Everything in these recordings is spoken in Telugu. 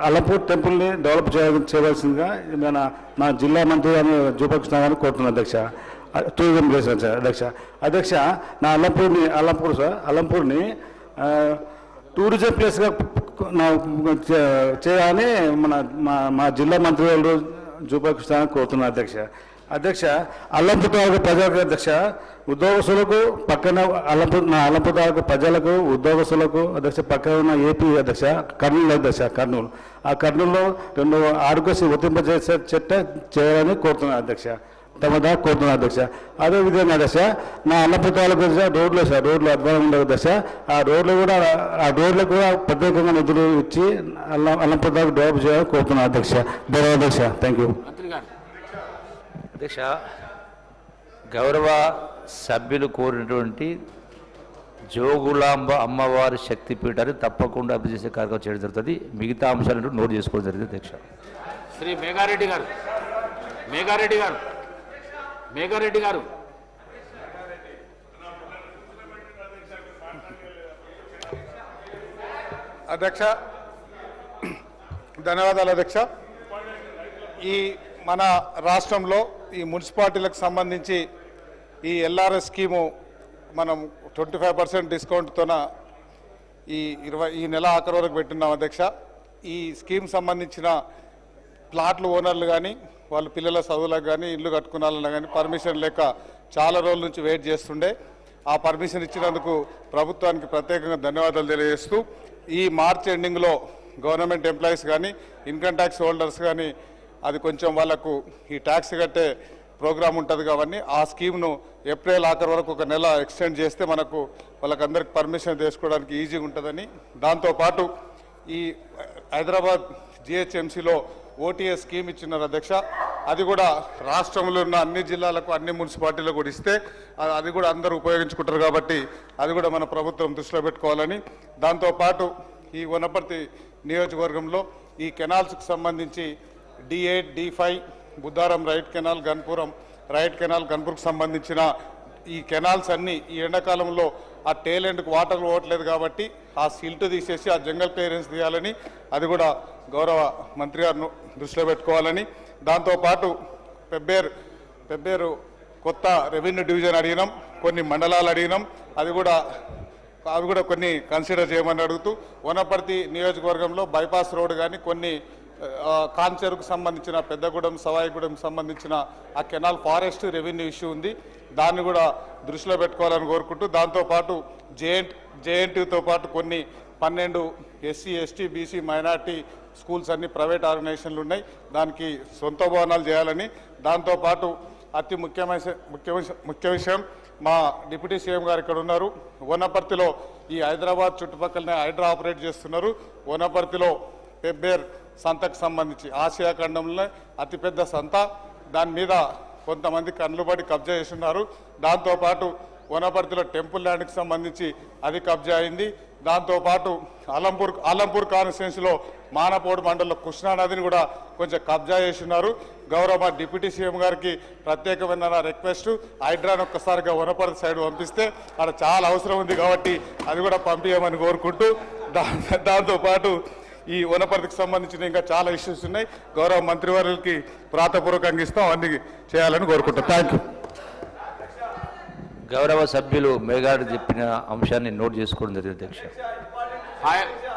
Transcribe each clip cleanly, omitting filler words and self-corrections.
అలంపూర్ టెంపుల్ని డెవలప్ చేయవలసిందిగా నా జిల్లా మంత్రి అని జూపకృష్ణ గారిని కోరుతున్నాను అధ్యక్ష. టూరిజం ప్లేస్ అధ్యక్ష. అధ్యక్ష, నా అలంపూర్ని టూరిజం ప్లేస్గా చేయాలని మా జిల్లా మంత్రి వాళ్ళు జూపకృష్ణ గారిని కోరుతున్నాను అధ్యక్ష. అధ్యక్ష, అల్లంపూర్ తాలూకు ప్రజలకు అధ్యక్ష, ఉద్యోగస్తులకు పక్కన అల్లంపూర్ తాలూకు ప్రజలకు ఉద్యోగస్తులకు అధ్యక్ష పక్కన ఉన్న ఏపీ అధ్యక్ష కర్నూలు అధ్యక్ష కర్నూలులో 2 ఆరోగ్యశ్రీ వర్తింపజేసే చట్టం చేయాలని కోరుతున్నాను అధ్యక్ష. తమ దాకా కోరుతున్నాను అధ్యక్ష. అదేవిధంగా అధ్యక్ష, నా అల్లంపూర్ తాలూకు రోడ్లు అధ్వానం ఉండదు అధ్యక్ష. ఆ రోడ్లకు కూడా ప్రత్యేకంగా నిధులు ఇచ్చి అల్లంపూర్ తాలూకు డెవలప్ చేయాలని కోరుతున్నాను అధ్యక్ష. ధన్యవాదాలు అధ్యక్ష. థ్యాంక్ యూ అధ్యక్ష. గౌరవ సభ్యులు కోరినటువంటి జోగులాంబ అమ్మవారి శక్తిపీఠాన్ని తప్పకుండా అభివృద్ధి చేసే కార్యక్రమం చేయడం జరుగుతుంది. మిగతా అంశాలను నోట్ చేసుకోవడం జరిగింది అధ్యక్ష. శ్రీ మేఘారెడ్డి గారు అధ్యక్ష, ధన్యవాదాలు అధ్యక్ష. ఈ మన రాష్ట్రంలో ఈ మున్సిపాలిటీలకు సంబంధించి ఈ ఎల్ఆర్ఎస్ స్కీము మనం 25% డిస్కౌంట్తోన ఈ నెల ఆఖరి వరకు పెట్టున్నాం అధ్యక్ష. ఈ స్కీమ్ సంబంధించిన ప్లాట్లు ఓనర్లు కానీ వాళ్ళ పిల్లల చదువులకు కానీ ఇల్లు కట్టుకున్నాలన్నా కానీ పర్మిషన్ లేక చాలా రోజుల నుంచి వెయిట్ చేస్తుండే. ఆ పర్మిషన్ ఇచ్చినందుకు ప్రభుత్వానికి ప్రత్యేకంగా ధన్యవాదాలు తెలియజేస్తూ ఈ మార్చ్ ఎండింగ్లో గవర్నమెంట్ ఎంప్లాయీస్ కానీ ఇన్కమ్ ట్యాక్స్ హోల్డర్స్ కానీ అది కొంచెం వాళ్ళకు ఈ ట్యాక్స్ కట్టే ప్రోగ్రామ్ ఉంటుంది కాబట్టి ఆ స్కీమ్ను ఏప్రిల్ ఆఖరి వరకు 1 నెల ఎక్స్టెండ్ చేస్తే మనకు వాళ్ళకందరికి పర్మిషన్ తీసుకోవడానికి ఈజీగా ఉంటుందని, దాంతోపాటు ఈ హైదరాబాద్ జిహెచ్ఎంసీలో ఓటీఎస్ స్కీమ్ ఇచ్చినారు అధ్యక్ష. అది కూడా రాష్ట్రంలో ఉన్న అన్ని జిల్లాలకు అన్ని మున్సిపాలిటీలకు కూడా ఇస్తే అది కూడా అందరూ ఉపయోగించుకుంటారు కాబట్టి అది కూడా మన ప్రభుత్వం దృష్టిలో పెట్టుకోవాలని, దాంతోపాటు ఈ వనపర్తి నియోజకవర్గంలో ఈ కెనాల్స్కి సంబంధించి D8 D5 Buddharam right canal Ganpuram right canal గన్పూర్కి సంబంధించిన ఈ కెనాల్స్ అన్నీ ఈ ఎండాకాలంలో ఆ టేల్ ఎండ్కి వాటర్ పోవట్లేదు కాబట్టి ఆ సిల్ట్ తీసేసి ఆ జంగల్ క్లియరెన్స్ తీయాలని అది కూడా గౌరవ మంత్రి గారు దృష్టిలో పెట్టుకోవాలని, దాంతోపాటు పెబ్బేరు కొత్త రెవెన్యూ డివిజన్ అడిగినాం, కొన్ని మండలాలు అడిగినాం, అవి కూడా కొన్ని కన్సిడర్ చేయమని అడుగుతూ వనపర్తి నియోజకవర్గంలో బైపాస్ రోడ్ కానీ కొన్ని కాంచెరుకు సంబంధించిన పెద్దగూడెం సవాయిగూడెం సంబంధించిన ఆ కెనాల్ ఫారెస్ట్ రెవెన్యూ ఇష్యూ ఉంది, దాన్ని కూడా దృష్టిలో పెట్టుకోవాలని కోరుకుంటూ, దాంతోపాటు జేఎన్టీతో పాటు కొన్ని 12 SC ST BC minority schools అన్ని ప్రైవేట్ ఆర్గనైజేషన్లు ఉన్నాయి, దానికి సొంత భవనాలు చేయాలని, దాంతోపాటు అతి ముఖ్య విషయం మా డిప్యూటీ సీఎం గారు ఇక్కడ ఉన్నారు. వనపర్తిలో ఈ హైదరాబాద్ చుట్టుపక్కలనే హైడ్రా ఆపరేట్ చేస్తున్నారు. వనపర్తిలో పెబ్బేర్ సంతకు సంబంధించి ఆసియా ఖండంలో అతిపెద్ద సంత, దాని మీద కొంతమంది కన్నుబడి కబ్జా చేస్తున్నారు. దాంతోపాటు వనపర్తిలో టెంపుల్ ల్యాండ్కి సంబంధించి అది కబ్జా అయింది. దాంతోపాటు అలంపూర్ కాన్స్టిట్యున్సీలో మానపోడు మండలంలో కృష్ణానదిని కూడా కొంచెం కబ్జా చేస్తున్నారు. గౌరవ డిప్యూటీ సీఎం గారికి ప్రత్యేకమైన రిక్వెస్ట్, హైడ్రాన్ ఒక్కసారిగా వనపర్తి సైడ్ పంపిస్తే అక్కడ చాలా అవసరం ఉంది కాబట్టి అది కూడా పంపించమని కోరుకుంటూ, దాంతోపాటు ఈ వనపర్తికి సంబంధించిన ఇంకా చాలా ఇష్యూస్ ఉన్నాయి, గౌరవ మంత్రివర్యులకి ప్రాతపూర్వకంగా ఇస్తాం, అన్ని చేయాలని కోరుకుంటాం. Thank you. గౌరవ సభ్యులు మేఘాడు చెప్పిన అంశాన్ని నోట్ చేసుకోవడం జరిగింది అధ్యక్ష.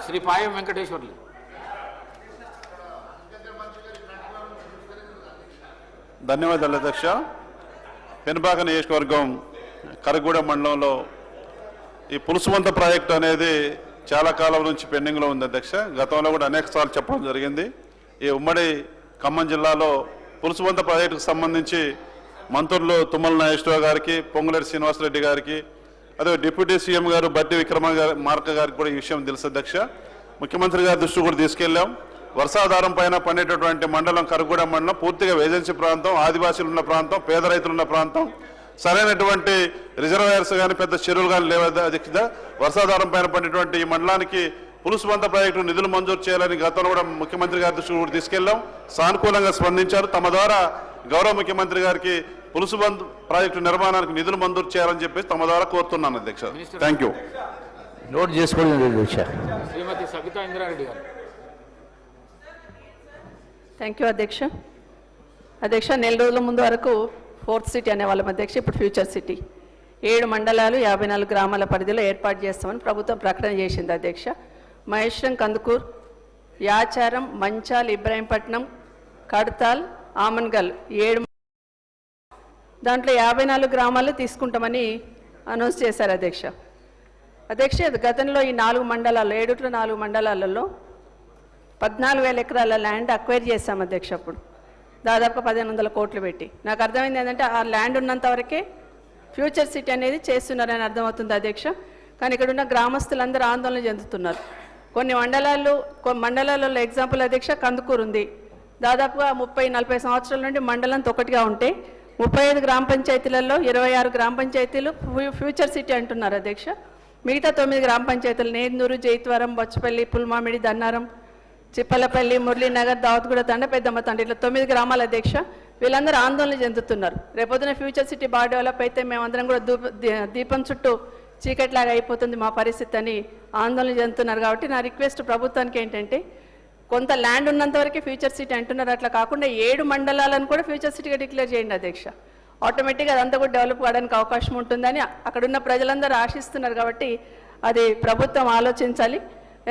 శ్రీ పాయం వెంకటేశ్వర్లు. ధన్యవాదాలు అధ్యక్ష. పెనుబాక నియోజకవర్గం కరగూడెం మండలంలో ఈ పులుసుమంత ప్రాజెక్టు అనేది చాలా కాలం నుంచి పెండింగ్లో ఉంది అధ్యక్ష. గతంలో కూడా అనేక సార్లు చెప్పడం జరిగింది. ఈ ఉమ్మడి ఖమ్మం జిల్లాలో పులుసుమంత ప్రాజెక్టుకు సంబంధించి మంత్రులు తుమ్మల నాగేశ్వరరావు గారికి, పొంగులేటి శ్రీనివాసరెడ్డి గారికి, అదే డిప్యూటీ సీఎం గారు బట్టి విక్రమార్క గారికి కూడా ఈ విషయం తెలుసు అధ్యక్ష. ముఖ్యమంత్రి గారి దృష్టి కూడా తీసుకెళ్లాం. వర్షాధారం పైన పండేటటువంటి మండలం కరగూడెం మండలం పూర్తిగా ఏజెన్సీ ప్రాంతం, ఆదివాసీలు ఉన్న ప్రాంతం, పేద రైతులు ఉన్న ప్రాంతం, సరైనటువంటి రిజర్వాయర్స్ కానీ పెద్ద చెరువులు కానీ లేవు అధ్యక్ష. వర్షాధారం పైన పడినటువంటి ఈ మండలానికి పులుసుమంత ప్రాజెక్టు నిధులు మంజూరు చేయాలని గతంలో కూడా ముఖ్యమంత్రి గారి దృష్టికి కూడా తీసుకెళ్లాం. సానుకూలంగా స్పందించారు. తమ ద్వారా గౌరవ ముఖ్యమంత్రి గారికి పులుసుబంద్ ప్రాజెక్టు నిర్మాణానికి నిధులు మంజూరు చేయాలని చెప్పేసి తమ ద్వారా కోరుతున్నాను అధ్యక్ష. Thank you. నోట్ చేసుకోండి అధ్యక్ష. శ్రీమతి సబితా ఇంద్రారెడ్డి గారు. థ్యాంక్ యూ అధ్యక్ష. అధ్యక్ష, నెల రోజుల ముందు వరకు 4th సిటీ అనేవాళ్ళం అధ్యక్ష, ఇప్పుడు ఫ్యూచర్ సిటీ. 7 మండలాలు 54 గ్రామాల పరిధిలో ఏర్పాటు చేస్తామని ప్రభుత్వం ప్రకటన చేసింది అధ్యక్ష. మహేశ్వరం, కందుకూర్, యాచారం, మంచాల్, ఇబ్రాహీంపట్నం, కడతాల్, ఆమన్గల్ 7 దాంట్లో 54 గ్రామాలు తీసుకుంటామని అనౌన్స్ చేశారు అధ్యక్ష. అధ్యక్ష, గతంలో ఈ 4 మండలాల్లో 4 మండలాలలో 14,000 ఎకరాల ల్యాండ్ అక్వైర్ చేశాం అధ్యక్ష. అప్పుడు దాదాపుగా 1,500 కోట్లు పెట్టి. నాకు అర్థమైంది ఏంటంటే ఆ ల్యాండ్ ఉన్నంత వరకే ఫ్యూచర్ సిటీ అనేది చేస్తున్నారని అర్థమవుతుంది అధ్యక్ష. కానీ ఇక్కడ ఉన్న గ్రామస్తులందరూ ఆందోళన చెందుతున్నారు. కొన్ని మండలాలలో ఎగ్జాంపుల్ అధ్యక్ష కందుకూరు ఉంది. దాదాపుగా 30-40 సంవత్సరాల నుండి మండలంతో ఒకటిగా ఉంటే 35 గ్రామ పంచాయతీలలో 26 గ్రామ పంచాయతీలు ఫ్యూచర్ సిటీ అంటున్నారు అధ్యక్ష. మిగతా 9 గ్రామ పంచాయతీలు నేందూరు, జైత్వరం, బొచ్చపల్లి, పుల్మామిడి, దన్నారం, చిప్పలపల్లి, మురళీనగర్, దావత్గూడ తండ, పెద్దమ్మ తండ ఇట్లా 9 గ్రామాల అధ్యక్ష. వీళ్ళందరూ ఆందోళన చెందుతున్నారు. రేపొద్దున ఫ్యూచర్ సిటీ బాగా డెవలప్ అయితే మేమందరం కూడా దీపం చుట్టూ చీకట్లాగా అయిపోతుంది మా పరిస్థితి అని ఆందోళన చెందుతున్నారు. కాబట్టి నా రిక్వెస్ట్ ప్రభుత్వానికి ఏంటంటే కొంత ల్యాండ్ ఉన్నంత వరకే ఫ్యూచర్ సిటీ అంటున్నారు. అట్లా కాకుండా 7 మండలాలను కూడా ఫ్యూచర్ సిటీగా డిక్లేర్ చేయండి అధ్యక్ష. ఆటోమేటిక్గా అదంతా కూడా డెవలప్ కావడానికి అవకాశం ఉంటుందని అక్కడున్న ప్రజలందరూ ఆశిస్తున్నారు. కాబట్టి అది ప్రభుత్వం ఆలోచించాలి.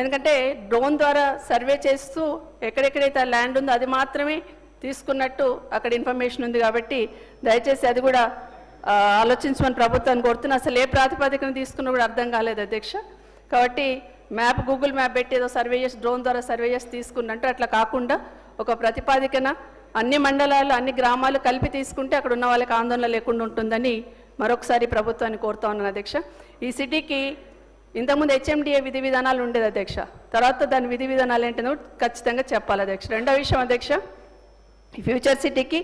ఎందుకంటే డ్రోన్ ద్వారా సర్వే చేస్తూ ఎక్కడెక్కడైతే ఆ ల్యాండ్ ఉందో అది మాత్రమే తీసుకున్నట్టు అక్కడ ఇన్ఫర్మేషన్ ఉంది. కాబట్టి దయచేసి అది కూడా ఆలోచించమని ప్రభుత్వాన్ని కోరుతున్నా. అసలు ఏ ప్రాతిపదికన తీసుకున్నా కూడా అర్థం కాలేదు అధ్యక్ష. కాబట్టి గూగుల్ మ్యాప్ పెట్టి ఏదో సర్వే చేసి డ్రోన్ ద్వారా సర్వే చేసి తీసుకున్నట్టు అట్లా కాకుండా ఒక ప్రతిపాదికన అన్ని మండలాలు అన్ని గ్రామాలు కలిపి తీసుకుంటే అక్కడ ఉన్న వాళ్ళకి ఆందోళన లేకుండా ఉంటుందని మరొకసారి ప్రభుత్వాన్ని కోరుతా ఉన్నాను అధ్యక్ష. ఈ సిటీకి ఇంతకుముందు HMDA విధి విధానాలు ఉండేది అధ్యక్ష. తర్వాత దాని విధి విధానాలు ఏంటో ఖచ్చితంగా చెప్పాలి అధ్యక్ష. రెండో విషయం అధ్యక్ష, ఈ ఫ్యూచర్ సిటీకి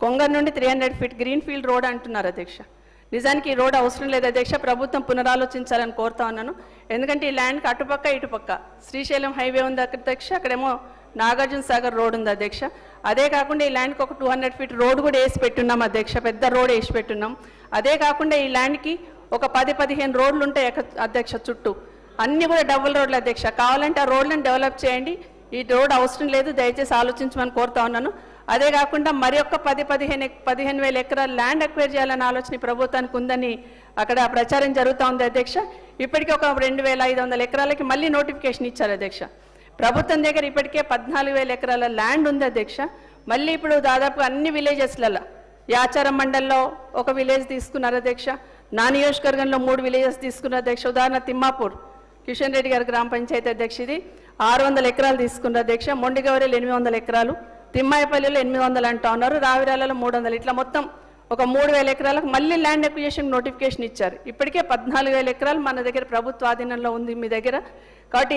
కొంగర్ నుండి 300 ఫీట్ గ్రీన్ ఫీల్డ్ రోడ్ అంటున్నారు అధ్యక్ష. నిజానికి ఈ రోడ్ అవసరం లేదు అధ్యక్ష. ప్రభుత్వం పునరాలోచించాలని కోరుతా ఉన్నాను. ఎందుకంటే ఈ ల్యాండ్కి అటుపక్క ఇటుపక్క శ్రీశైలం హైవే ఉంది అధ్యక్ష, అక్కడేమో నాగార్జున సాగర్ రోడ్ ఉంది అధ్యక్ష. అదే కాకుండా ఈ ల్యాండ్కి ఒక 200 ఫీట్ రోడ్ కూడా వేసి పెట్టున్నాం అధ్యక్ష, పెద్ద రోడ్ వేసి పెట్టున్నాం. అదే కాకుండా ఈ ల్యాండ్కి ఒక 10-15 రోడ్లు ఉంటాయి అధ్యక్ష చుట్టూ, అన్నీ కూడా డబుల్ రోడ్లు అధ్యక్ష. కావాలంటే ఆ రోడ్లను డెవలప్ చేయండి. ఈ రోడ్ అవసరం లేదు, దయచేసి ఆలోచించమని కోరుతా ఉన్నాను. అదే కాకుండా మరి ఒక్క 15,000 ఎకరాల ల్యాండ్ అక్వైర్ చేయాలనే ఆలోచన ప్రభుత్వానికి ఉందని అక్కడ ప్రచారం జరుగుతూ ఉంది అధ్యక్ష. ఇప్పటికే ఒక 2,500 ఎకరాలకి మళ్ళీ నోటిఫికేషన్ ఇచ్చారు అధ్యక్ష. ప్రభుత్వం దగ్గర ఇప్పటికే 14,000 ఎకరాల ల్యాండ్ ఉంది అధ్యక్ష. మళ్ళీ ఇప్పుడు దాదాపు అన్ని విలేజెస్లలో యాచారం మండల్లో ఒక విలేజ్ తీసుకున్నారు అధ్యక్ష. నా నియోజకవర్గంలో 3 విలేజెస్ తీసుకున్నారు అధ్యక్ష. ఉదాహరణ తిమ్మాపూర్, కిషన్ రెడ్డి గారి గ్రామ పంచాయతీ అధ్యక్ష, ఇది 600 ఎకరాలు తీసుకున్నారు అధ్యక్ష. మొండిగౌరిలో 800 ఎకరాలు, తిమ్మాయపల్లిలో 800 అంటా ఉన్నారు, రావిరాలలో 300, ఇట్లా మొత్తం ఒక 3,000 ఎకరాలకు మళ్ళీ ల్యాండ్ అక్విజిషన్ నోటిఫికేషన్ ఇచ్చారు. ఇప్పటికే 14,000 ఎకరాలు మన దగ్గర ప్రభుత్వ ఆధీనంలో ఉంది మీ దగ్గర. కాబట్టి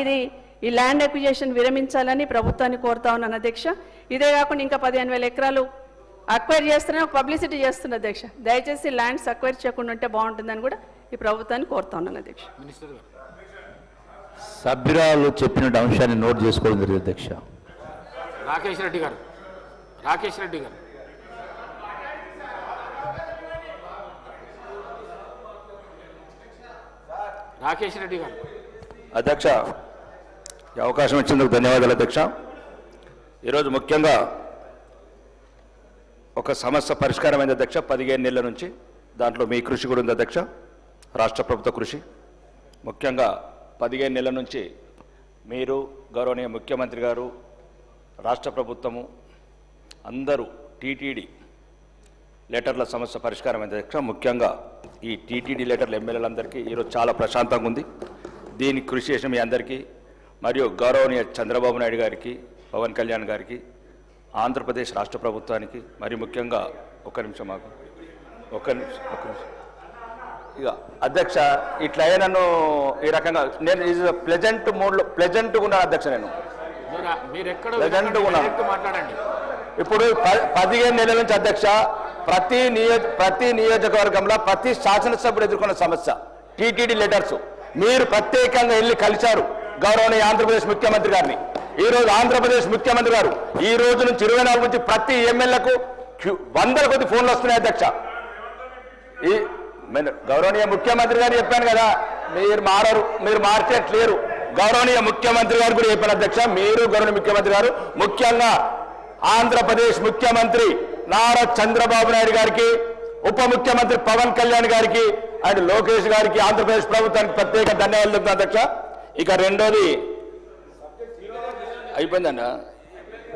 ఈ ల్యాండ్ అక్విజిషన్ విరమించాలని ప్రభుత్వాన్ని కోరుతా ఉన్నాను అధ్యక్ష. ఇదే కాకుండా ఇంకా 15,000 ఎకరాలు అక్వైర్ చేస్తున్నా పబ్లిసిటీ చేస్తున్న అధ్యక్ష. దయచేసి ల్యాండ్స్ అక్వైర్ చేయకుండా ఉంటే బాగుంటుందని కూడా ఈ ప్రభుత్వాన్ని కోరుతా ఉన్నాను అధ్యక్ష. సభ్యురాలు చెప్పిన అంశాన్ని నోట్ చేసుకోవడం జరిగింది అధ్యక్ష. రాకేష్ రెడ్డి గారు రాకేష్ రెడ్డి గారు అధ్యక్ష, ఈ అవకాశం ఇచ్చినందుకు ధన్యవాదాలు అధ్యక్ష. ఈరోజు ముఖ్యంగా ఒక సమస్య పరిష్కారమైంది అధ్యక్ష 15 నెలల నుంచి. దాంట్లో మీ కృషి కూడా ఉంది అధ్యక్ష, రాష్ట్ర ప్రభుత్వ కృషి. ముఖ్యంగా 15 నెలల నుంచి మీరు, గౌరవనీయ ముఖ్యమంత్రి గారు, రాష్ట్ర ప్రభుత్వము అందరూ టీటీడీ లెటర్ల సమస్య పరిష్కారమైంది అధ్యక్ష. ముఖ్యంగా ఈ టీటీడీ లెటర్ల ఎమ్మెల్యేలందరికీ ఈరోజు చాలా ప్రశాంతంగా ఉంది. దీనికి కృషి చేసిన మీ అందరికీ మరియు గౌరవనీయ చంద్రబాబు నాయుడు గారికి, పవన్ కళ్యాణ్ గారికి, ఆంధ్రప్రదేశ్ రాష్ట్ర ప్రభుత్వానికి, మరి ముఖ్యంగా ఒక్క నిమిషం ఇక అధ్యక్ష, ఇట్లా నన్ను ఈ రకంగా నేను ప్లెజెంట్ మూడ్లో ప్లెజెంట్గా ఉన్నాను అధ్యక్ష. నేను ప్లెజెంట్గా ఉన్నాను. మాట్లాడండి. ఇప్పుడు 15 నెలల నుంచి అధ్యక్ష ప్రతి నియోజకవర్గంలో ప్రతి శాసనసభ్యుడు ఎదుర్కొన్న సమస్య టీటీడీ లెటర్స్. మీరు ప్రత్యేకంగా వెళ్ళి కలిశారు గౌరవనీయ ఆంధ్రప్రదేశ్ ముఖ్యమంత్రి గారిని. ఈ రోజు ఆంధ్రప్రదేశ్ ముఖ్యమంత్రి గారు ఈ రోజు నుంచి 24 నుంచి ప్రతి ఎమ్మెల్యేలకు 100 కొద్ది ఫోన్లు వస్తున్నాయి అధ్యక్ష. ఈ గౌరవనీయ ముఖ్యమంత్రి గారు చెప్పాను కదా, మీరు మారరు, మీరు మార్చేట్లేరు. గౌరవనీయ ముఖ్యమంత్రి గారు కూడా చెప్పారు అధ్యక్ష. మీరు గౌరవనీయ ముఖ్యమంత్రి గారు ముఖ్యంగా ఆంధ్రప్రదేశ్ ముఖ్యమంత్రి నారా చంద్రబాబు నాయుడు గారికి, ఉప ముఖ్యమంత్రి పవన్ కళ్యాణ్ గారికి అండ్ లోకేష్ గారికి, ఆంధ్రప్రదేశ్ ప్రభుత్వానికి ప్రత్యేక ధన్యవాదాలు చెప్తున్నా అధ్యక్ష. ఇక రెండోది అయిపోయిందన్న,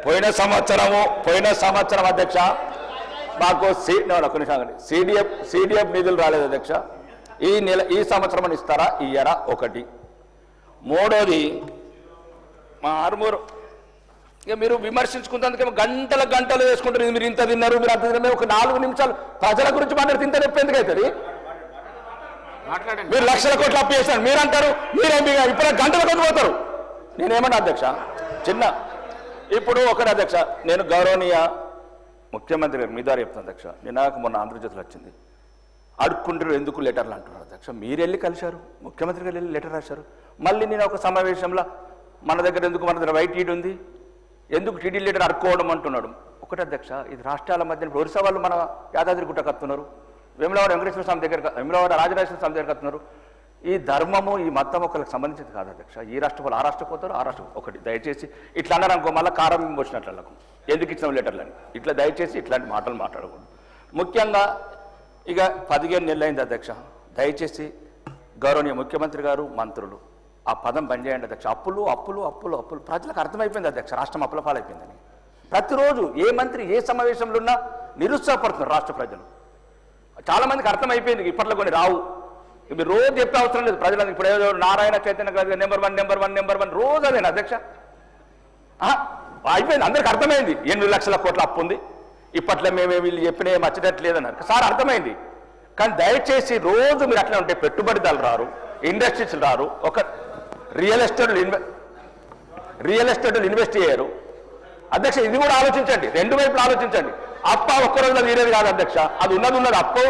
పోయిన సంవత్సరం అధ్యక్ష మాకు సిడిఎఫ్ నిధులు రాలేదు అధ్యక్ష. ఈ సంవత్సరం ఇస్తారా ఇయ్యరా ఒకటి. మూడోది మా ఆర్మూరు ఇక మీరు విమర్శించుకున్నందుకేమో గంటలు వేసుకుంటారు. మీరు ఇంత తిన్నారు, మీరు అంత తిన్నారు. ఒక 4 నిమిషాలు ప్రజల గురించి మాట్లాడితే ఇంత నొప్పి ఎందుకు అవుతుంది? మీరు లక్షల కోట్లు అప్పు చేశారు మీరు అంటారు, మీరేమి ఇప్పుడు గంటల కొద్ది పోతారు. నేనేమన్నా అధ్యక్ష ఇప్పుడు ఒకటి అధ్యక్ష, నేను గౌరవనీయ ముఖ్యమంత్రి గారు మీ ద్వారా చెప్తాను అధ్యక్ష. నాకు మొన్న ఆంధ్రజ్యోతిలో వచ్చింది, అడుక్కుంటారు ఎందుకు లెటర్లు అంటున్నారు అధ్యక్ష. మీరు వెళ్ళి కలిశారు, ముఖ్యమంత్రి గారు వెళ్ళి లెటర్ రాశారు. మళ్ళీ నేను ఒక సమావేశంలో మన దగ్గర వైట్ ఈడ్ ఉంది, ఎందుకు టీడీ లీడర్ అడుక్కోవడం అంటున్నాడు. ఒకటి అధ్యక్ష, ఇది రాష్ట్రాల మధ్య ఒరిస్సా వాళ్ళు మన యాదాద్రి గుట్ట కత్తున్నారు, వేములవాడ వెంకటేశ్వర స్వామి దగ్గర, వేములవాడ రాజరాజేశ్వర స్వామి దగ్గర కత్తున్నారు. ఈ ధర్మము ఈ మతం ఒకరికి సంబంధించింది కాదు అధ్యక్ష. ఈ రాష్ట్ర వాళ్ళు ఆ రాష్ట్రం పోతారు, ఆ రాష్ట్రం ఒకటి. దయచేసి ఇట్లా అన్నారు అనుకో, మళ్ళీ కారం వచ్చినట్లకు ఎందుకు ఇచ్చిన లెటర్లని ఇట్లా దయచేసి ఇట్లాంటి మాటలు మాట్లాడకూడదు. ముఖ్యంగా ఇక 15 నెలలు అయింది అధ్యక్ష. దయచేసి గౌరవనీయ ముఖ్యమంత్రి గారు, మంత్రులు ఆ పదం బంద్ చేయండి అధ్యక్ష. అప్పులు అప్పులు అప్పులు అప్పులు ప్రజలకు అర్థమైపోయింది అధ్యక్ష, రాష్ట్రం అప్పుల పాలైపోయిందని. ప్రతిరోజు ఏ మంత్రి ఏ సమావేశంలో ఉన్నా నిరుత్సాహపడుతున్నారు రాష్ట్ర ప్రజలు. చాలా మందికి అర్థమైపోయింది, ఇప్పట్లో కొన్ని రావు. మీరు రోజు చెప్తే అవసరం లేదు ప్రజలకు. ఇప్పుడు ఏదో నారాయణ చైతన్య గారు నెంబర్ వన్ రోజు అదేనా అధ్యక్ష? అయిపోయింది, అందరికి అర్థమైంది 8 లక్షల కోట్ల అప్పు ఉంది. ఇప్పట్లో మేమే వీళ్ళు చెప్పిన ఏం వచ్చేటట్లేదన్నారు సార్, అర్థమైంది. కానీ దయచేసి రోజు మీరు అట్లా ఉంటే పెట్టుబడిదారులు రారు, ఇండస్ట్రీస్ రారు, ఒక రియల్ ఎస్టేట్ ఇన్వెస్ట్ చేయరు అధ్యక్ష. ఇది కూడా ఆలోచించండి, 2 వైపులు ఆలోచించండి. అప్ప ఒక్క రోజులో తీరేది కాదు అధ్యక్ష, అది ఉన్నది అప్పు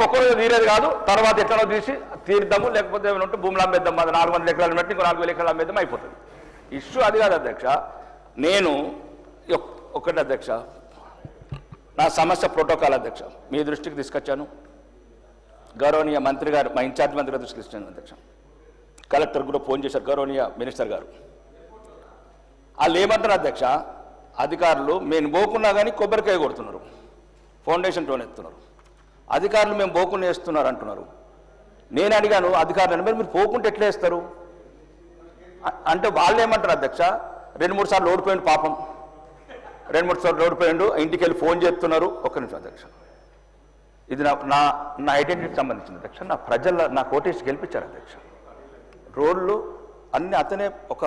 ఒక్క రోజు తీరేది కాదు. తర్వాత ఎట్లనో తీసి తీర్దాము, లేకపోతే ఏమైనా ఉంటే భూములు అమ్మేద్దాం, అది 400 ఎకరాలు పెట్టి ఇంకో 4000 ఎకరాలు అమ్మేద్దాం, అయిపోతుంది. ఇష్యూ అది కాదు అధ్యక్ష. నేను ఒకటి అధ్యక్ష, నా సమస్య ప్రోటోకాల్ అధ్యక్ష మీ దృష్టికి తీసుకొచ్చాను. గౌరవనీయ మంత్రి గారు, మా ఇన్ఛార్జ్ మంత్రి గారు దృష్టికి తీసుకొచ్చాను అధ్యక్ష. కలెక్టర్ కూడా ఫోన్ చేశారు, గౌరవనీయ మినిస్టర్ గారు. వాళ్ళు ఏమంటారు అధ్యక్ష, అధికారులు మేము పోకున్నా కానీ కొబ్బరికాయ కొడుతున్నారు, ఫౌండేషన్ టోన్ ఎత్తున్నారు. అధికారులు మేము పోకుండా వేస్తున్నారు అంటున్నారు. నేను అడిగాను అధికారులను, మీరు పోకుంటే ఎట్లా వేస్తారు అంటే వాళ్ళు ఏమంటారు అధ్యక్ష, 2-3 సార్లు ఓడిపోయిండు పాపం, 2-3 సార్లు ఓడిపోయిండు, ఇంటికి వెళ్ళి ఫోన్ చేస్తున్నారు. ఒక్క నిమిషం అధ్యక్ష, ఇది నా ఐడెంటిటీకి సంబంధించిన అధ్యక్ష. నా ప్రజల నా కోటేసి గెలిపించారు అధ్యక్ష. రోడ్లు అన్ని అతనే, ఒక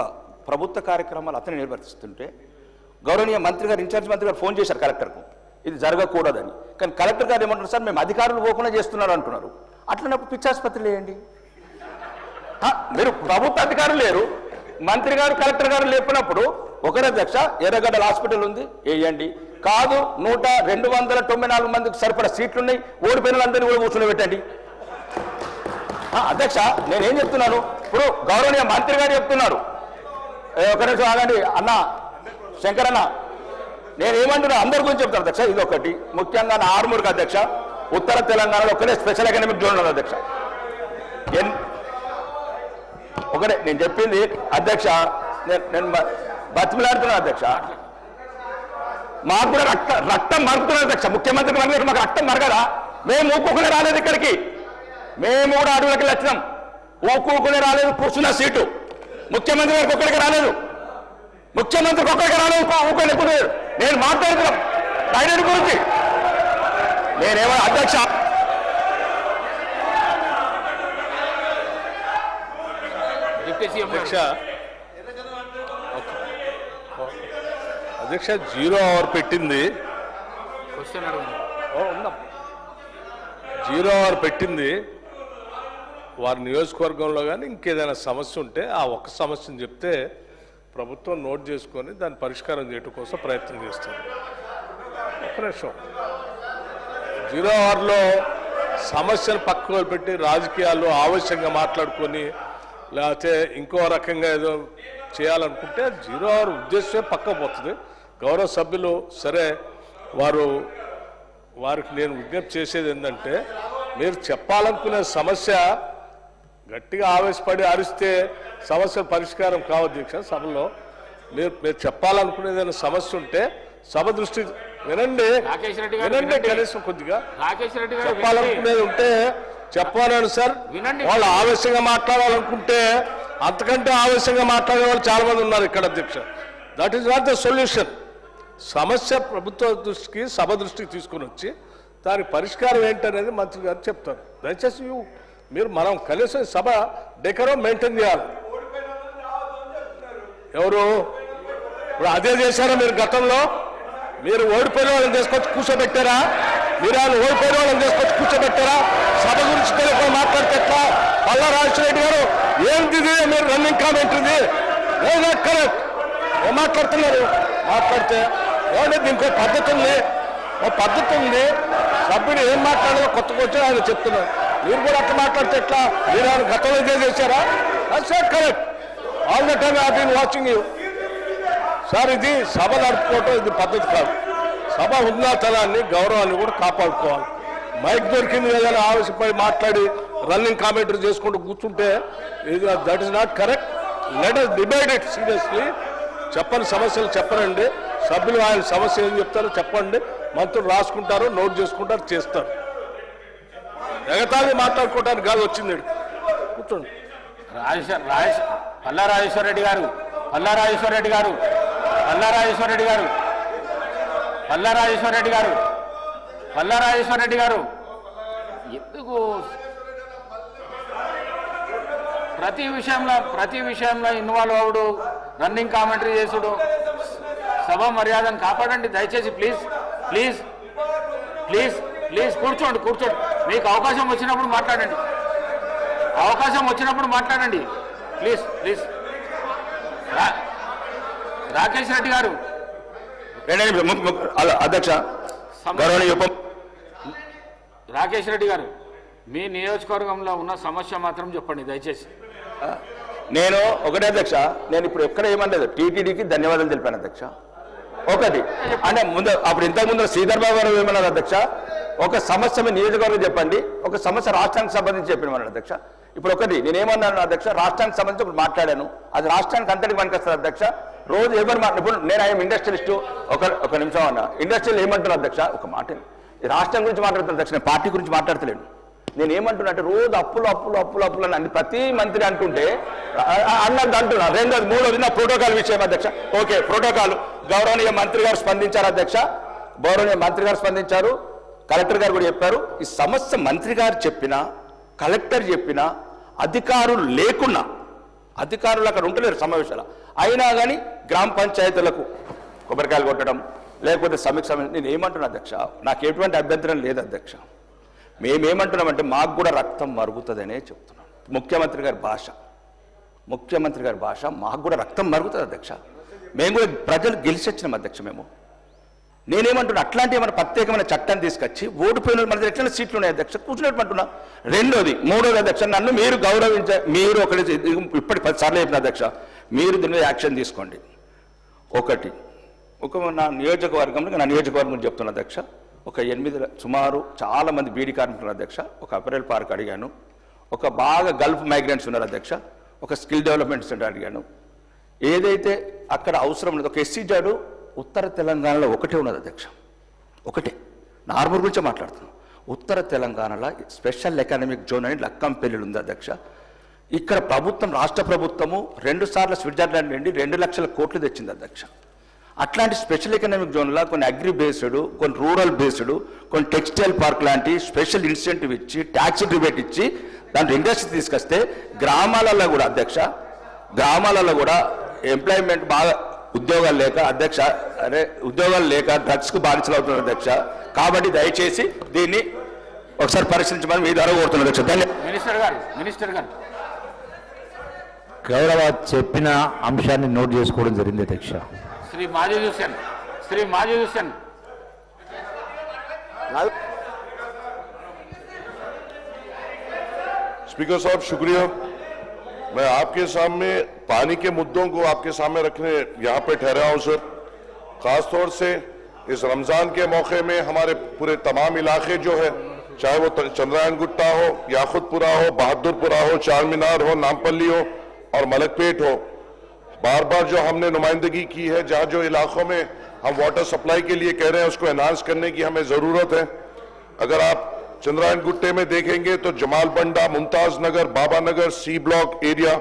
ప్రభుత్వ కార్యక్రమాలు అతనే నిర్వర్తిస్తుంటే గౌరవనీయ మంత్రి గారు, ఇన్ఛార్జ్ మంత్రి గారు ఫోన్ చేశారు కలెక్టర్కు ఇది జరగకూడదని. కానీ కలెక్టర్ గారు ఏమంటున్నారు, సార్ మేము అధికారులు పోకుండా చేస్తున్నారు అంటున్నారు. అట్లనప్పుడు పిచ్చాసుపత్రి వేయండి. మీరు ప్రభుత్వ అధికారులు లేరు, మంత్రి గారు కలెక్టర్ గారు లేపినప్పుడు ఒకరే అధ్యక్ష, ఎర్రగడ్డల హాస్పిటల్ ఉంది వేయండి. కాదు 294 మందికి సరిపడా సీట్లు ఉన్నాయి, ఓడిపోయిన వాళ్ళందరినీ కూడా కూర్చొని పెట్టండి. అధ్యక్ష నేనేం చెప్తున్నాను, ఇప్పుడు గౌరవనీయ మంత్రి గారు చెప్తున్నారు, ఒక నిమిషం ఆగండి అన్న శంకరన్న, నేనేమంటున్నా అందరి గురించి చెప్తాను అధ్యక్ష. ఇది ఒకటి ముఖ్యంగా నా ఆర్మూర్కి అధ్యక్ష, ఉత్తర తెలంగాణలో ఒకటే స్పెషల్ ఎకనామిక్ జోన్ ఉన్నది అధ్యక్ష. ఒకటే నేను చెప్పింది అధ్యక్ష, నేను బతిమిలాడుతున్నాను అధ్యక్ష. మాకు కూడా రక్తం మరుగుతున్నది అధ్యక్ష. ముఖ్యమంత్రి మరగలేదు, మాకు రక్తం మరగదా? మేము ఊపుకునే రాలేదు ఇక్కడికి, మేము కూడా అడవులకి వచ్చినాం, ఊపుకునే రాలేదు. కూర్చున్న సీటు ముఖ్యమంత్రి గారికి ఒక్కడికి రాలేదు, ముఖ్యమంత్రికి ఒక్కడికి రాలేదు, ఊకొని ఎప్పుడు. నేను మాట్లాడుతున్నాం ఆయన గురించి, నేనేమో అధ్యక్ష అధ్యక్ష 0 అవర్ పెట్టింది, 0 అవర్ పెట్టింది. వారి నియోజకవర్గంలో కానీ ఇంకేదైనా సమస్య ఉంటే ఆ ఒక్క సమస్యను చెప్తే ప్రభుత్వం నోట్ చేసుకొని దాన్ని పరిష్కారం చేయడం కోసం ప్రయత్నం చేస్తుంది. ఒక్క నిమిషం, 0 అవర్లో సమస్యను పక్కకు పెట్టి రాజకీయాలు ఆవశ్యంగా మాట్లాడుకొని లేకపోతే ఇంకో రకంగా ఏదో చేయాలనుకుంటే 0 అవర్ ఉద్దేశమే పక్క పోతుంది. గౌరవ సభ్యులు సరే, వారికి నేను విజ్ఞప్తి చేసేది ఏంటంటే, మీరు చెప్పాలనుకునే సమస్య గట్టిగా ఆవేశపడి అరిస్తే సమస్య పరిష్కారం కావద్దు దీక్ష సభలో. మీరు చెప్పాలనుకునేదైనా సమస్య ఉంటే సభ దృష్టి వినండి రాకేష్ రెడ్డి గారు వినండి వినండి. కనీసం కొద్దిగా రాకేష్ రెడ్డి గారు వినండి. చెప్పాలనుకునేది ఉంటే చెప్పాలని సార్ వినండి. వాళ్ళు ఆవేశంగా మాట్లాడాలనుకుంటే అంతకంటే ఆవేశంగా మాట్లాడే వాళ్ళు చాలా మంది ఉన్నారు ఇక్కడ అధ్యక్ష. That is not the solution. సమస్య ప్రభుత్వ దృష్టికి సభ దృష్టికి తీసుకుని వచ్చి దాని పరిష్కారం ఏంటనేది మంత్రి గారు చెప్తారు. దయచేసి మీరు మనం కలిసి సభ డెకరం మెయింటైన్ చేయాలి. ఎవరు ఇప్పుడు అదే చేశారా మీరు గతంలో? మీరు ఓడిపోయిన వాళ్ళని తీసుకొచ్చి కూర్చోబెట్టారా? మీరు ఆయన ఓడిపోయిన వాళ్ళని తీసుకొచ్చి కూర్చోబెట్టారా? సభ గురించి తెలియకుండా మాట్లాడితే ఎట్లా? పల్లా రాజశేఖర గారు ఏంటి మీరు రన్నింగ్ కామెంట్ ఉంది కరెక్ట్ ఏం మాట్లాడుతున్నారు? మాట్లాడితే ఏమంటే దీనికి ఒక పద్ధతి ఉంది, ఒక పద్ధతి ఉంది. సభ్యుడు ఏం మాట్లాడాలో కొత్తగా వచ్చి ఆయన చెప్తున్నారు. మీరు కూడా అట్లా మాట్లాడితే ఎట్లా? మీరు ఆయన గతంలో ఇదే చేశారా? Correct. All the time I been watching you sir. ఇది సభ నడుపుకోవటం ఇది పద్ధతి కాదు. సభ ఉన్నతనాన్ని గౌరవాన్ని కూడా కాపాడుకోవాలి. మైక్ దొరికింది ఏదైనా ఆవేశపడి మాట్లాడి రన్నింగ్ కామెంటరీ చేసుకుంటూ కూర్చుంటే ఇది that is not correct. Let us debate it seriously. చెప్పని సమస్యలు చెప్పనండి. సభ్యులు ఆయన సమస్య ఏం చెప్తారో చెప్పండి. మంత్రులు రాసుకుంటారు, నోట్ చేసుకుంటారు, చేస్తారు. ఎగతాళి మాట్లాడుకోవడానికి కాదు వచ్చింది. కూర్చోండి. పల్లా రాజేశ్వర రెడ్డి గారు పల్లా రాజేశ్వర రెడ్డి గారు పల్లా రాజేశ్వర రెడ్డి గారు పల్లా రాజేశ్వర రెడ్డి గారు పల్లా రాజేశ్వర రెడ్డి గారు ఎందుకు ప్రతి విషయంలో ఇన్వాల్వ్ అవుడు, రన్నింగ్ కామెంటరీ చేసుడు? సభ మర్యాదను కాపాడండి దయచేసి. ప్లీజ్ ప్లీజ్ ప్లీజ్ ప్లీజ్ కూర్చోండి. మీకు అవకాశం వచ్చినప్పుడు మాట్లాడండి. Please please. రాకేష్ రెడ్డి గారు అధ్యక్ష గౌరవనీయ రాకేష్ రెడ్డి గారు మీ నియోజకవర్గంలో ఉన్న సమస్య మాత్రం చెప్పండి దయచేసి. నేను ఒకటే అధ్యక్ష, నేను ఇప్పుడు ఎక్కడ ఏమనలేదు. టీటీడీకి ధన్యవాదాలు తెలిపాను అధ్యక్ష. ఒకటి అంటే ముందు అప్పుడు ఇంతకుముందు శ్రీధర్ బాబు గారు ఏమన్నారు అధ్యక్ష, ఒక సమస్య మీ నియోజకవర్గం చెప్పండి, ఒక సమస్య రాష్ట్రానికి సంబంధించి చెప్పినామన్నారు అధ్యక్ష. ఇప్పుడు ఒకటి నేనేమన్నాను అధ్యక్ష, రాష్ట్రానికి సంబంధించి ఇప్పుడు మాట్లాడాను, అది రాష్ట్రానికి అంతటికి పనికొస్తారు అధ్యక్ష. రోజు ఎవరు ఇప్పుడు నేను ఆయన ఇండస్ట్రియలిస్టు. ఒక నిమిషం అన్న, ఇండస్ట్రియల్ ఏమంటున్నారు అధ్యక్ష? ఒక మాట, రాష్ట్రం గురించి మాట్లాడుతున్నారు అధ్యక్ష, నేను పార్టీ గురించి మాట్లాడతలేను. నేను ఏమంటున్నా అంటే రోజు అప్పులు అని ప్రతి మంత్రి అంటుంటే అన్నది అంటున్నా. రెండోది మూడోది నా ప్రోటోకాల్ విషయం అధ్యక్ష. ఓకే, ప్రోటోకాల్ గౌరవనీయ మంత్రి గారు స్పందించారు అధ్యక్ష. గౌరవనీయ మంత్రి గారు స్పందించారు, కలెక్టర్ గారు కూడా చెప్పారు. ఈ సమస్య మంత్రి గారు చెప్పినా, కలెక్టర్ చెప్పినా, అధికారులు లేకున్నా, అధికారులు అక్కడ ఉంటలేరు సమావేశాలు అయినా కానీ గ్రామ పంచాయతీలకు కొబ్బరికాయలు కొట్టడం లేకపోతే సమీక్ష. నేను ఏమంటున్నా అధ్యక్ష, నాకు ఎటువంటి అభ్యంతరం లేదు అధ్యక్ష. మేమేమంటున్నామంటే మాకు కూడా రక్తం మరుగుతుందనే చెప్తున్నాం. ముఖ్యమంత్రి గారి భాష మాకు కూడా రక్తం మరుగుతుంది అధ్యక్ష. మేము కూడా ప్రజలు గెలిచొచ్చినాం అధ్యక్ష. నేనేమంటున్నా, అట్లాంటి ఏమైనా ప్రత్యేకమైన చట్టాన్ని తీసుకొచ్చి ఓడిపోయిన మన దగ్గర ఎట్లా సీట్లు ఉన్నాయి అధ్యక్ష, కూర్చునేటంటున్నా. మూడోది అధ్యక్ష, నన్ను మీరు మీరు ఇప్పటి 10 సార్లు చెప్పిన అధ్యక్ష, మీరు దీని మీద యాక్షన్ తీసుకోండి. నా నియోజకవర్గం చెప్తున్నా అధ్యక్ష, ఒక 8 సుమారు చాలా మంది బీడీ కార్మికులు అధ్యక్ష. ఒక అపరెల్ పార్క్ అడిగాను, ఒక బాగా గల్ఫ్ మైగ్రెంట్స్ ఉన్నారు అధ్యక్ష, ఒక స్కిల్ డెవలప్మెంట్ సెంటర్ అడిగాను. ఏదైతే అక్కడ అవసరం లేదు, ఒక ఎస్సీ జాడు ఉత్తర తెలంగాణలో ఒకటే ఉన్నది అధ్యక్ష. ఒకటే, నార్మల్ గురించి మాట్లాడుతున్నాం. ఉత్తర తెలంగాణలో స్పెషల్ ఎకనామిక్ జోన్ అని లక్కంపల్లి ఉంది అధ్యక్ష. ఇక్కడ ప్రభుత్వం, రాష్ట్ర ప్రభుత్వము 2 సార్లు స్విట్జర్లాండ్ నుండి 2 లక్షల కోట్లు తెచ్చింది అధ్యక్ష. అట్లాంటి స్పెషల్ ఎకనామిక్ జోన్లో కొన్ని అగ్రి బేస్డ్, కొన్ని రూరల్ బేస్డ్, కొన్ని టెక్స్టైల్ పార్క్ లాంటి స్పెషల్ ఇన్సెంటివ్ ఇచ్చి, ట్యాక్స్ రిబేట్ ఇచ్చి దాంట్లో ఇండస్ట్రీ తీసుకొస్తే గ్రామాలలో కూడా అధ్యక్ష, గ్రామాలలో కూడా ఎంప్లాయ్మెంట్ బాగా ఉద్యోగాలు లేక అధ్యక్ష, ఉద్యోగాలు లేక డ్రగ్స్కు బానిసలు అవుతున్నారు అధ్యక్ష. కాబట్టి దయచేసి దీన్ని ఒకసారి పరిశీలించమని మీ ద్వారా కోరుతున్నారు అధ్యక్ష. మినిస్టర్ గారు గౌరవ చెప్పిన అంశాన్ని నోట్ చేసుకోవడం జరిగింది అధ్యక్ష. శ్రీ మాజీద్ హుస్సేన్ स्पीकर साहब शुक्रिया। मैं आपके सामने पानी के मुद्दों को आपके सामने रखने यहाँ पे ठहरा हूँ सर। खासतौर से इस रमज़ान के मौके में हमारे पूरे तमाम इलाके जो है, चाहे वो चंद्रायन गुट्टा हो, याखुतपुरा हो, बहादुरपुरा हो, चार मीनार हो, नामपल्ली हो और मलकपेट हो, बार बार जो हमने नुमाइंदगी की है, जहाँ जो इलाकों में हम वाटर सप्लाई के लिए कह रहे हैं, उसको एनहांस करने की हमें जरूरत है। अगर आप चंद्रायन गुट्टे में देखेंगे तो Jamal Banda, Mumtaz Nagar, Baba Nagar, C block area,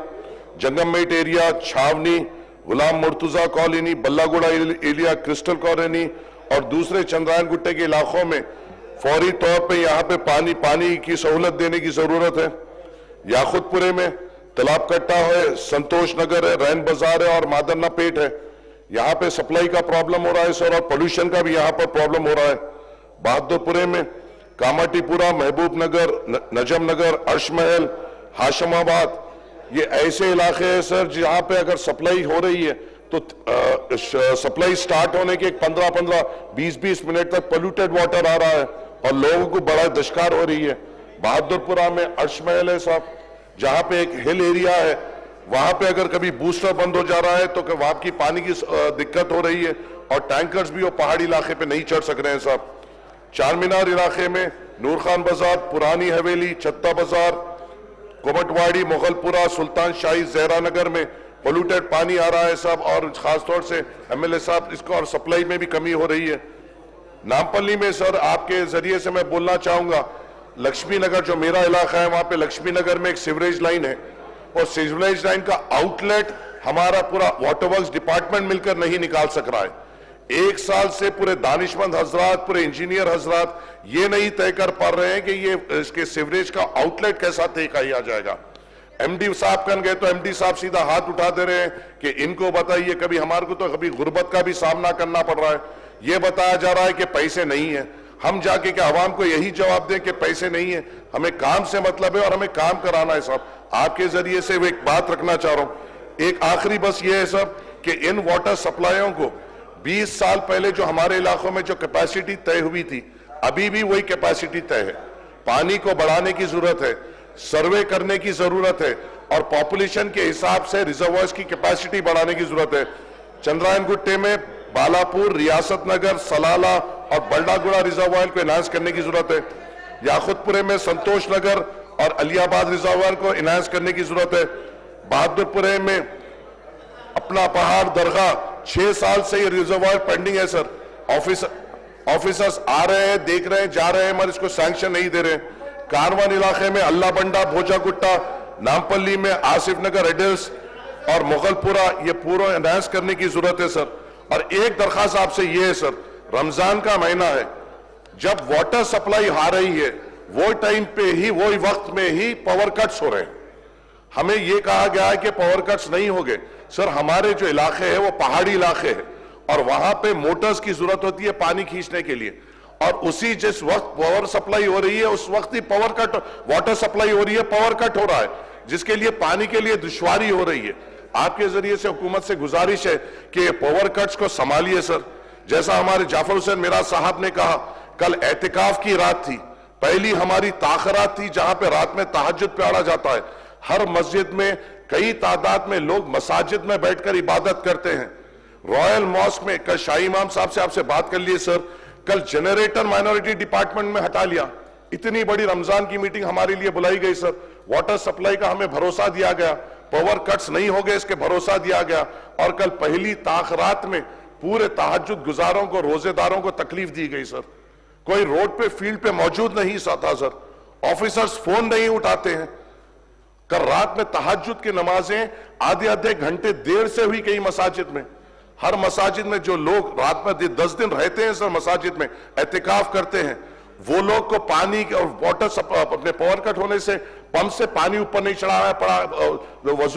Jangammet area, Chhawni, Ghulam Murtuza colony, Ballaguda area, crystal colony और दूसरे चंद्रायन गुट्टे के इलाकों में फौरी तौर पे यहाँ पे पानी की सहूलत देने की जरूरत है। याकुतपुरे में तालाब कट्टा है, संतोष नगर है, रैन बाजार है और मादन्ना पेट है। यहाँ पे सप्लाई का प्रॉब्लम हो रहा है सर, और पोल्यूशन का भी यहाँ पर प्रॉब्लम हो रहा है। बहादुरपुरे में कामाटीपुरा, महबूब नगर, नजम नगर, अर्शमहल, हाशमाबाद, ये ऐसे इलाके हैं सर जहाँ पे अगर सप्लाई हो रही है तो सप्लाई स्टार्ट होने के 15-15, 20-20 मिनट तक पोल्यूटेड वाटर आ रहा है और लोगों को बड़ा दशकार हो रही है। बहादुरपुरा में अर्शमहल है साहब, जहाँ पे एक हिल एरिया है, वहां पे अगर कभी बूस्टर बंद हो जा रहा है तो वहां की पानी की दिक्कत हो रही है और टैंकर्स भी वो पहाड़ी इलाके पे नहीं चढ़ सक रहे हैं साहब। चारमीनार इलाके में नूर खान बाजार, पुरानी हवेली, छत्ता बाजार, कोमटवाड़ी, मुगलपुरा, सुल्तान शाही, जहरा नगर में पोल्यूटेड पानी आ रहा है साहब, और खासतौर से एमएलए साहब इसको और सप्लाई में भी कमी हो रही है। नामपल्ली में सर आपके जरिए से मैं बोलना चाहूंगा, लक्ष्मी नगर जो मेरा इलाका है वहां पे लक्ष्मी नगर में एक सीवरेज लाइन है और सीवरेज लाइन का आउटलेट हमारा पूरा वाटर वर्क्स डिपार्टमेंट मिलकर नहीं निकाल सक रहा है। एक साल से पूरे दानिशमंद हजरात, पूरे इंजीनियर हजरात ये नहीं तय कर पा रहे हैं कि ये इसके सीवरेज का आउटलेट कैसा तय किया जाएगा। एमडी साहब कन गए तो एमडी साहब सीधा हाथ उठा दे रहे हैं कि इनको बताइए, कभी हमारे को तो कभी गुर्बत का भी सामना करना पड़ रहा है। ये बताया जा रहा है कि पैसे नहीं है। हम जाके क्या आवाम को यही जवाब दें कि पैसे नहीं है? हमें काम से मतलब है और हमें काम कराना है साहब। आपके जरिए से वो एक बात रखना चाह रहा हूं, एक आखिरी बस ये है साहब कि इन वाटर सप्लाइयों को 20 साल पहले जो हमारे इलाकों में जो कैपेसिटी तय हुई थी, अभी भी वही कैपेसिटी तय है। पानी को बढ़ाने की जरूरत है, सर्वे करने की जरूरत है और पॉपुलेशन के हिसाब से रिजर्वायर्स की कैपेसिटी बढ़ाने की जरूरत है। चंद्रायन गुट्टे में बालापुर, रियासत नगर, सलाला और बल्डागुड़ा रिजर्वायर को एनहांस करने की जरूरत है। याकुतपुरे में संतोष नगर और अलियाबाद रिजर्वायर को एनहांस करने की जरूरत है। बहादुरपुरे में अपना पहाड़ दरगाह 6 साल से ये रिजर्वायर पेंडिंग है सर। ऑफिसर्स आ रहे हैं, देख रहे हैं, जा रहे हैं, मगर इसको सैंक्शन नहीं दे रहे। कारवान इलाके में अल्लाह बंडा, भोजागुट्टा, नामपल्ली में आसिफ नगर, एडल्स और मुगलपुरा, ये पूरा एनहांस करने की जरूरत है सर। और एक दरखास्त आपसे ये है सर, रमजान का महीना है, जब वाटर सप्लाई आ रही है वो टाइम पे ही, वो वक्त में ही पावर कट्स हो रहे हैं। हमें ये कहा गया है कि पावर कट्स नहीं हो गए सर। हमारे जो इलाके हैं वो पहाड़ी इलाके हैं और वहां पे मोटर्स की जरूरत होती है पानी खींचने के लिए, और उसी जिस वक्त पावर सप्लाई हो रही है उस वक्त ही पावर कट, वाटर सप्लाई हो रही है, पावर कट हो रहा है, जिसके लिए पानी के लिए दुश्वारी हो रही है। आपके जरिए से हुकूमत से गुजारिश है कि पावर कट्स को संभालिए सर। जैसा हमारे जाफर हुसैन मिराज साहब ने कहा, कल एहतिकाफ की रात थी, पहली हमारी ताखरात थी जहां पे रात में तहज्जुद पढ़ा जाता है। हर मस्जिद में कई तादाद में लोग मसाजिद में बैठकर इबादत करते हैं। रॉयल मॉस्क में कल शाही इमाम साहब से आपसे बात कर लिए सर, कल जनरेटर माइनॉरिटी डिपार्टमेंट में हटा लिया। इतनी बड़ी रमजान की मीटिंग हमारे लिए बुलाई गई सर। वाटर सप्लाई का हमें भरोसा दिया गया, पावर कट्स नहीं हो गए इसके भरोसा दिया गया, और कल पहली ताखरात में पूरे तहज्जुद गुजारों को, रोजेदारों को तकलीफ दी गई सर। कोई रोड पे, फील्ड पे मौजूद नहीं था सर। ऑफिसर्स फोन नहीं उठाते हैं। कल रात में तहज्जुद की नमाजें आधे घंटे देर से हुई कई मसाजिद में। हर मसाजिद में जो लोग रात में 10 दिन रहते हैं सर, मसाजिद में एहतिकाफ करते हैं, वो लोग को पानी और वाटर अपने पावर कट होने से पंप से पानी ऊपर नहीं चढ़ा है पड़ा, वजू